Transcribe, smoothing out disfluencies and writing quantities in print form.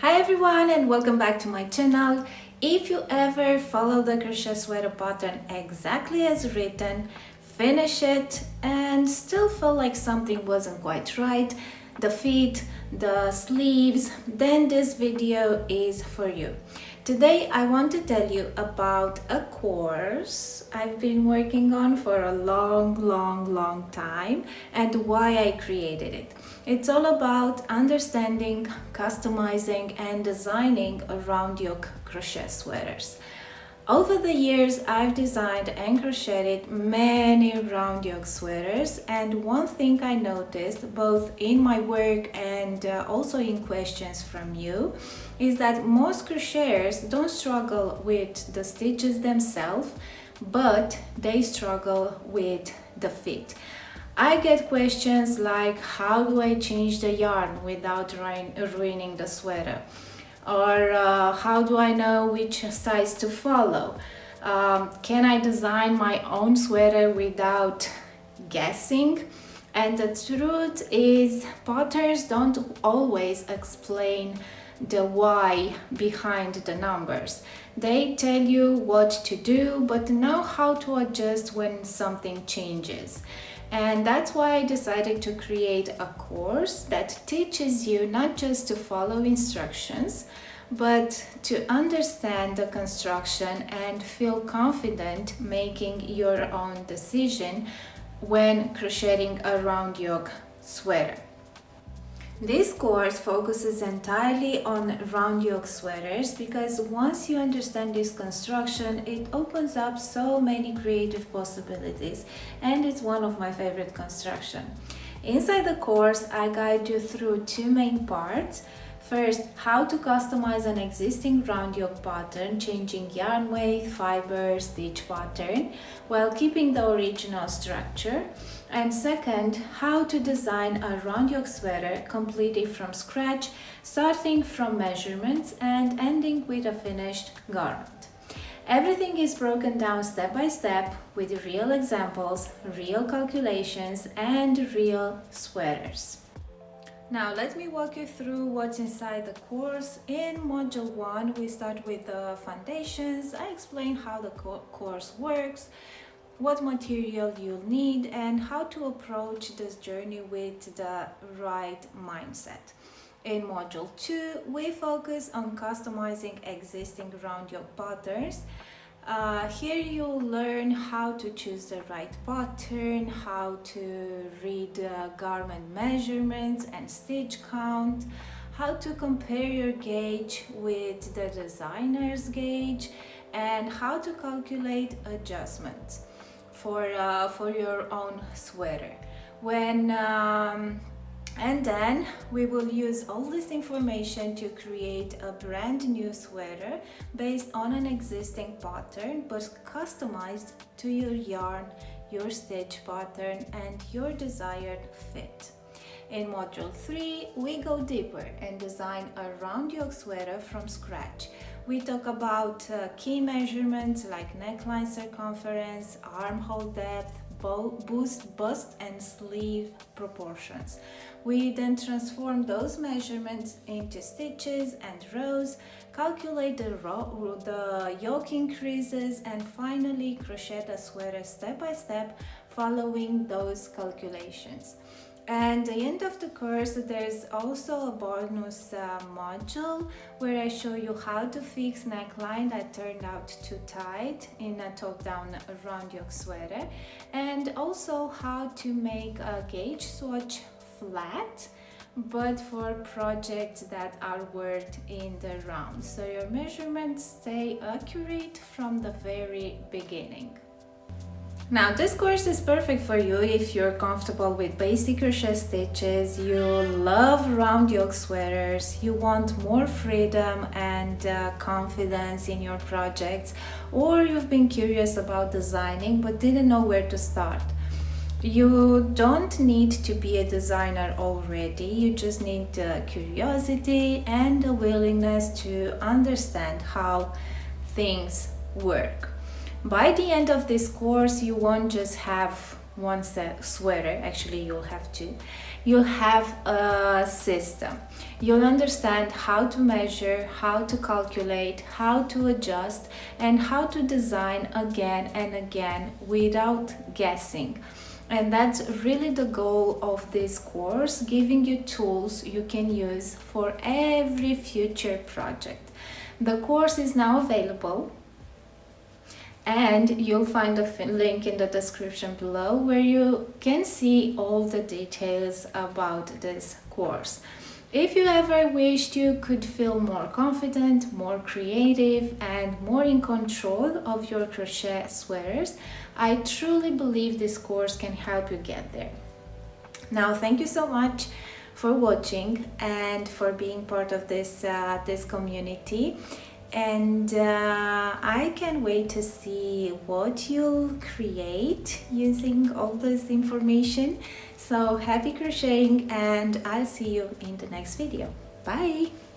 Hi everyone and welcome back to my channel. If you ever follow the crochet sweater pattern exactly as written, finish it and still feel like something wasn't quite right, the feet, the sleeves, then this video is for you. Today I want to tell you about a course I've been working on for a long time and why I created it. It's all about understanding, customizing and designing round yoke crochet sweaters. Over the years, I've designed and crocheted many round yoke sweaters, and one thing I noticed both in my work and also in questions from you is that most crocheters don't struggle with the stitches themselves, but they struggle with the fit. I get questions like, how do I change the yarn without ruining the sweater? Or how do I know which size to follow? Can I design my own sweater without guessing? And the truth is, patterns don't always explain the why behind the numbers. They tell you what to do, but know how to adjust when something changes. And that's why I decided to create a course that teaches you not just to follow instructions, but to understand the construction and feel confident making your own decision when crocheting a round yoke sweater. This course focuses entirely on round yoke sweaters because once you understand this construction, it opens up so many creative possibilities, and it's one of my favorite construction. Inside the course, I guide you through two main parts. First, how to customize an existing round yoke pattern, changing yarn weight, fiber, stitch pattern, while keeping the original structure. And second, how to design a round yoke sweater completely from scratch, starting from measurements and ending with a finished garment. Everything is broken down step by step with real examples, real calculations, and real sweaters. Now let me walk you through what's inside the course. In Module 1, we start with the foundations. I explain how the course works, what material you'll need, and how to approach this journey with the right mindset. In Module 2, we focus on customizing existing round yoke patterns. Here you'll learn how to choose the right pattern, how to read garment measurements and stitch count, how to compare your gauge with the designer's gauge, and how to calculate adjustments for your own sweater. And then we will use all this information to create a brand new sweater based on an existing pattern but customized to your yarn, your stitch pattern, and your desired fit. In Module 3, we go deeper and design a round yoke sweater from scratch. We talk about key measurements like neckline circumference, armhole depth, bust and sleeve proportions. We then transform those measurements into stitches and rows, calculate the yoke increases, and finally crochet the sweater step by step following those calculations. And at the end of the course, there's also a bonus module where I show you how to fix neckline that turned out too tight in a top-down round yoke sweater, and also how to make a gauge swatch flat, but for projects that are worked in the round, so your measurements stay accurate from the very beginning. Now this course is perfect for you if you're comfortable with basic crochet stitches, you love round yoke sweaters, you want more freedom and confidence in your projects, or you've been curious about designing but didn't know where to start. You don't need to be a designer already, you just need the curiosity and the willingness to understand how things work. By the end of this course, you won't just have one sweater, actually you'll have a system. You'll understand how to measure, how to calculate, how to adjust, and how to design again and again without guessing. And that's really the goal of this course, giving you tools you can use for every future project. The course is now available, and you'll find a link in the description below where you can see all the details about this course. If you ever wished you could feel more confident, more creative, and more in control of your crochet sweaters, I truly believe this course can help you get there. Now, thank you so much for watching and for being part of this community. And I can't wait to see what you'll create using all this information. So happy crocheting, and I'll see you in the next video. Bye!